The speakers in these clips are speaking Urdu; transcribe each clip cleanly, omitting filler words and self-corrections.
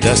10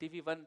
TV1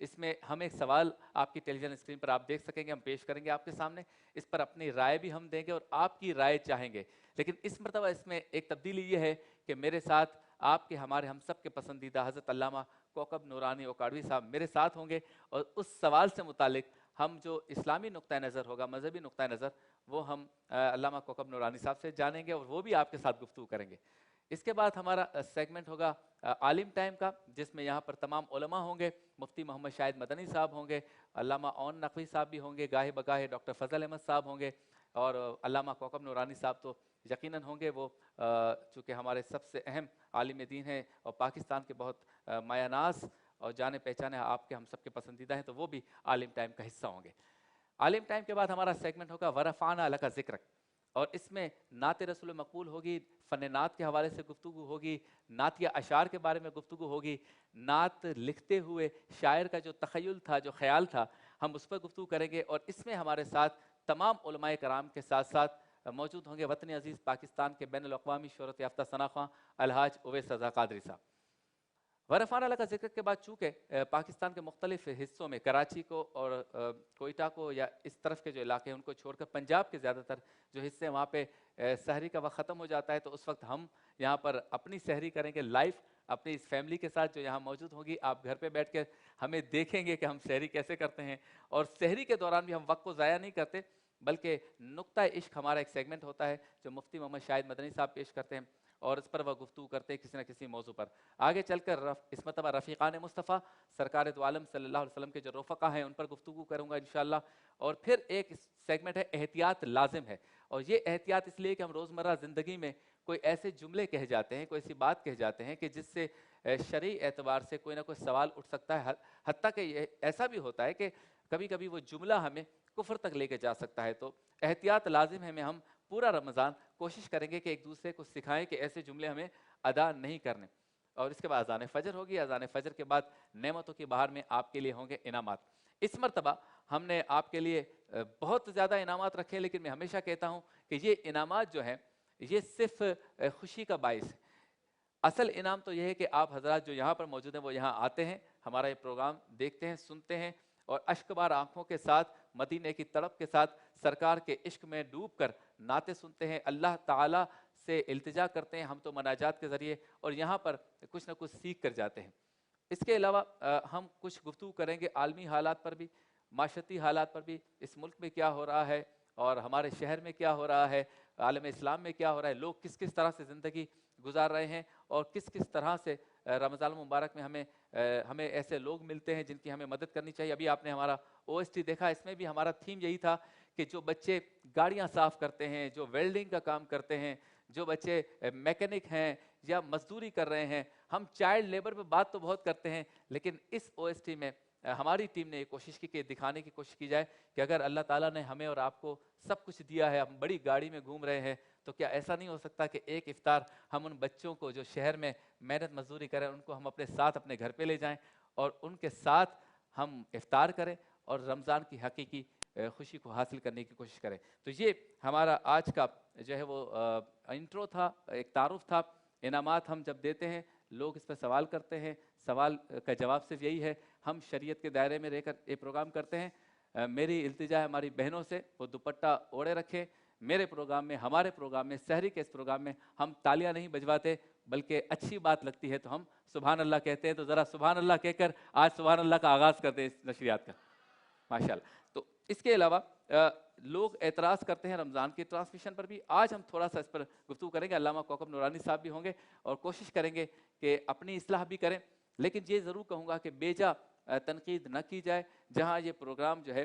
اس میں ہم ایک سوال آپ کی ٹیلی ویژن اسکرین پر آپ دیکھ سکیں گے، ہم پیش کریں گے آپ کے سامنے، اس پر اپنی رائے بھی ہم دیں گے اور آپ کی رائے چاہیں گے. لیکن اس مرتبہ اس میں ایک تبدیلی یہ ہے کہ میرے ساتھ آپ کے ہمارے ہم سب کے پسندیدہ حضرت علامہ کوکب نورانی اوکاڑوی صاحب میرے ساتھ ہوں گے، اور اس سوال سے متعلق ہم جو اسلامی نقطہ نظر ہوگا، مذہبی نقطہ نظر، وہ ہم علامہ کوکب نورانی صاحب سے جانیں گے اور وہ بھی آپ کے ساتھ گفتگو کریں گے. اس کے بعد ہمارا سیگمنٹ ہوگا عالم ٹائم کا، جس میں یہاں پر تمام علماء ہوں گے. مفتی محمد شاہد مدنی صاحب ہوں گے، علامہ اون نقوی صاحب بھی ہوں گے، گاہے بگاہے ڈاکٹر فضل احمد صاحب ہوں گے، اور علامہ کوکب نورانی صاحب تو یقیناً ہوں گے. وہ چونکہ ہمارے سب سے اہم عالم دین ہیں اور پاکستان کے بہت مایہ ناز اور جانے پہچانے آپ کے ہم سب کے پسندیدہ ہیں، تو وہ بھی عالم ٹائم کا حصہ ہوں گے. عالم ٹائم کے بعد ہمارا سیگمنٹ ہوگا ورفعنا لک ذکرک، اور اس میں نعت رسول مقبول ہوگی، فن نعت کے حوالے سے گفتگو ہوگی، نعتیہ اشعار کے بارے میں گفتگو ہوگی، نعت لکھتے ہوئے شاعر کا جو تخیل تھا، جو خیال تھا، ہم اس پر گفتگو کریں گے. اور اس میں ہمارے ساتھ تمام علماء کرام کے ساتھ ساتھ موجود ہوں گے وطن عزیز پاکستان کے بین الاقوامی شہرت یافتہ ثناء الحاج اویس رضا قادری صاحب. ورفعنا لک ذکرک کے بعد چونکہ پاکستان کے مختلف حصوں میں کراچی کو اور کوئٹہ کو یا اس طرف کے جو علاقے ہیں ان کو چھوڑ کر پنجاب کے زیادہ تر جو حصے ہیں وہاں پہ سحری کا وقت ختم ہو جاتا ہے، تو اس وقت ہم یہاں پر اپنی سحری کریں گے لائیو اپنی اس فیملی کے ساتھ جو یہاں موجود ہوگی. آپ گھر پہ بیٹھ کے ہمیں دیکھیں گے کہ ہم سحری کیسے کرتے ہیں، اور سحری کے دوران بھی ہم وقت کو ضائع نہیں کرتے، بلکہ نقطہ عشق ہمارا ایک سیگمنٹ ہوتا ہے جو مفتی محمد شاہد مدنی صاحب پیش کرتے ہیں، اور اس پر وہ گفتگو کرتے ہیں کسی نہ کسی موضوع پر. آگے چل کر اس مرتبہ رفیقان مصطفیٰ سرکار دو عالم صلی اللہ علیہ وسلم کے جو رفقا ہیں ان پر گفتگو کروں گا انشاءاللہ. اور پھر ایک سیگمنٹ ہے احتیاط لازم ہے، اور یہ احتیاط اس لیے کہ ہم روزمرہ زندگی میں کوئی ایسے جملے کہہ جاتے ہیں، کوئی ایسی بات کہہ جاتے ہیں کہ جس سے شرعی اعتبار سے کوئی نہ کوئی سوال اٹھ سکتا ہے، حتیٰ کہ یہ ایسا بھی ہوتا ہے کہ کبھی کبھی وہ جملہ ہمیں کفر تک لے کے جا سکتا ہے. تو احتیاط لازم ہے میں ہم پورا رمضان کوشش کریں گے کہ ایک دوسرے کو سکھائیں کہ ایسے جملے ہمیں ادا نہیں کرنے. اور اس کے بعد اذان فجر ہوگی، اذان فجر کے بعد نعمتوں کی بہار میں آپ کے لیے ہوں گے انعامات. اس مرتبہ ہم نے آپ کے لیے بہت زیادہ انعامات رکھے، لیکن میں ہمیشہ کہتا ہوں کہ یہ انعامات جو ہیں یہ صرف خوشی کا باعث ہے. اصل انعام تو یہ ہے کہ آپ حضرات جو یہاں پر موجود ہیں وہ یہاں آتے ہیں، ہمارا یہ پروگرام دیکھتے ہیں، سنتے ہیں، اور اشک بار آنکھوں کے ساتھ مدینے کی تڑپ کے ساتھ سرکار کے عشق میں ڈوب کر نعتیں سنتے ہیں، اللہ تعالیٰ سے التجا کرتے ہیں ہم تو مناجات کے ذریعے، اور یہاں پر کچھ نہ کچھ سیکھ کر جاتے ہیں. اس کے علاوہ ہم کچھ گفتگو کریں گے عالمی حالات پر بھی، معاشرتی حالات پر بھی، اس ملک میں کیا ہو رہا ہے اور ہمارے شہر میں کیا ہو رہا ہے، عالم اسلام میں کیا ہو رہا ہے، لوگ کس کس طرح سے زندگی گزار رہے ہیں، اور کس کس طرح سے رمضان المبارک میں ہمیں ایسے لوگ ملتے ہیں جن کی ہمیں مدد کرنی چاہیے. ابھی آپ نے ہمارا OST دیکھا، اس میں بھی ہمارا تھیم یہی تھا کہ جو بچے گاڑیاں صاف کرتے ہیں، جو ویلڈنگ کا کام کرتے ہیں، جو بچے میکینک ہیں یا مزدوری کر رہے ہیں، ہم چائلڈ لیبر پہ بات تو بہت کرتے ہیں، لیکن اس OST میں ہماری ٹیم نے یہ کوشش کی کہ دکھانے کی کوشش کی جائے کہ اگر اللہ تعالیٰ نے ہمیں اور آپ کو سب کچھ دیا ہے، ہم بڑی گاڑی میں گھوم رہے ہیں، تو کیا ایسا نہیں ہو سکتا کہ ایک افطار ہم ان بچوں کو جو شہر میں محنت مزدوری کریں ان کو ہم اپنے ساتھ اپنے گھر پہ لے جائیں اور ان کے ساتھ ہم افطار کریں اور رمضان کی حقیقی خوشی کو حاصل کرنے کی کوشش کریں. تو یہ ہمارا آج کا جو ہے وہ انٹرو تھا، ایک تعارف تھا. انعامات ہم جب دیتے ہیں لوگ اس پہ سوال کرتے ہیں، سوال کا جواب صرف یہی ہے ہم شریعت کے دائرے میں رہ کر یہ پروگرام کرتے ہیں. میری التجا ہے ہماری بہنوں سے وہ دوپٹہ اوڑے رکھیں. میرے پروگرام میں، ہمارے پروگرام میں، سحری کے اس پروگرام میں ہم تالیاں نہیں بجواتے، بلکہ اچھی بات لگتی ہے تو ہم سبحان اللہ کہتے ہیں. تو ذرا سبحان اللہ کہہ کر آج سبحان اللہ کا آغاز کرتے ہیں اس نشریات کا، ماشاءاللہ. تو اس کے علاوہ لوگ اعتراض کرتے ہیں رمضان کی ٹرانسمیشن پر بھی. آج ہم تھوڑا سا اس پر گفتگو کریں گے. علامہ کوکب نورانی صاحب بھی ہوں گے اور کوشش کریں گے کہ اپنی اصلاح بھی کریں، لیکن یہ ضرور کہوں گا کہ بیجا تنقید نہ کی جائے. جہاں یہ پروگرام جو ہے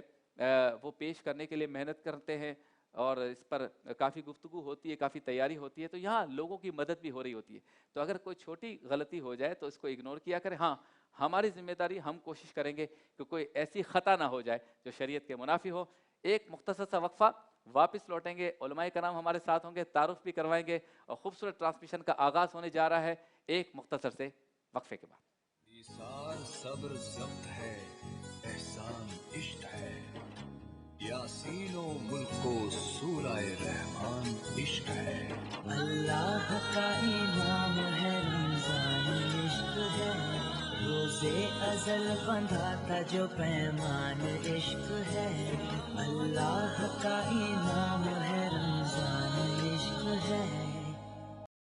وہ پیش کرنے کے لیے محنت کرتے ہیں اور اس پر کافی گفتگو ہوتی ہے، کافی تیاری ہوتی ہے، تو یہاں لوگوں کی مدد بھی ہو رہی ہوتی ہے. تو اگر کوئی چھوٹی غلطی ہو جائے تو اس کو اگنور کیا کریں. ہاں، ہماری ذمہ داری، ہم کوشش کریں گے کہ کوئی ایسی خطا نہ ہو جائے جو شریعت کے منافی ہو. ایک مختصر سا وقفہ، واپس لوٹیں گے. علماء کرام ہمارے ساتھ ہوں گے، تعارف بھی کروائیں گے اور خوبصورت ٹرانسمیشن کا آغاز ہونے جا رہا ہے ایک مختصر سے وقفے کے بعد. ایثار صبر ضبط ہے، احسان عشق ہے، یاسین و ملک و سورہ رحمان عشق ہے. اللہ کا انعام ہے رمضان عشق ہے، روزے غزل بندھا تھا جو پیمان عشق ہے اللہ کا